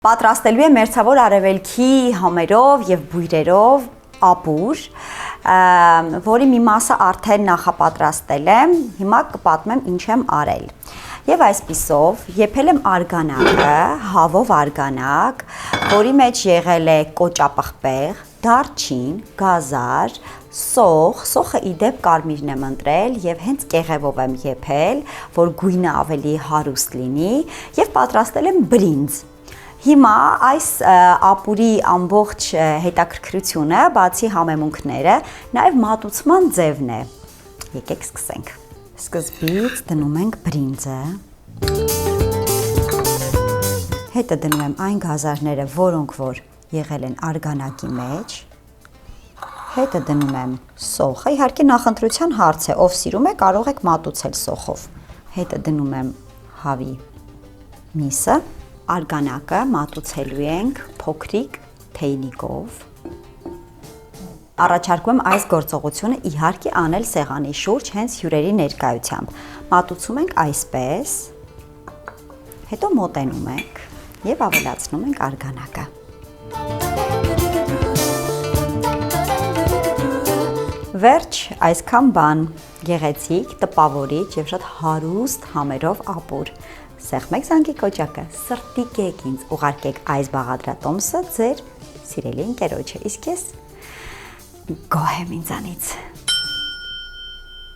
Պատրաստելու է մերձավոր արևելքի համերով եւ բույրերով ապուր, որի մի մասը արդեն նախապատրաստել եմ, հիմա կպատմեմ ինչ եմ արել։ Եվ այսպիսով եփել եմ արգանակը, հավով արգանակ, որի մեջ եղել է կոճապղպեղ, դարչին, գազար, սոխը իդեպ կարմիրն եմ ընտրել եւ հենց կեղևով եմ եփել, որ գույնը ավելի հարուստ լինի եւ պատրաստել եմ բրինձ։ Հիմա այս ապուրի ամբողջ հետաքրքրությունը, բացի համեմունքները, նաև մատուցման ձևն է։ Եկեք սկսենք։ Սկզբից դնում ենք բրինձը։ Հետո դնում եմ այն գազարները, որոնք որ եղել են արգանակի մեջ։ Հետո դնում եմ սոխը, իհարկե նախընտրության հարց է, ով սիրում է, կարող եք մատուցել սոխով։ Հետո դնում եմ հավի միսը։ Արգանակը մատուցելու ենք փոքրիկ թեյնիկով։ Առաջարկում եմ այս գործողությունը իհարկե անել սեղանի շուրջ հենց հյուրերի ներկայությամբ։ Մատուցում ենք այսպես, հետո մոտենում ենք եւ ավելացնում ենք արգանակը։ Վերջ, այսքան բան, գեղեցիկ, տպավորիչ եւ շատ հարուստ համերով ապուր։ Սեղմեք զանգի կոճակը, սրտիկեք ինձ, ուղարկեք այս բաղադրատոմսը ձեր սիրելի ընկերոջը, իսկ ես գոհ եմ ինձանից։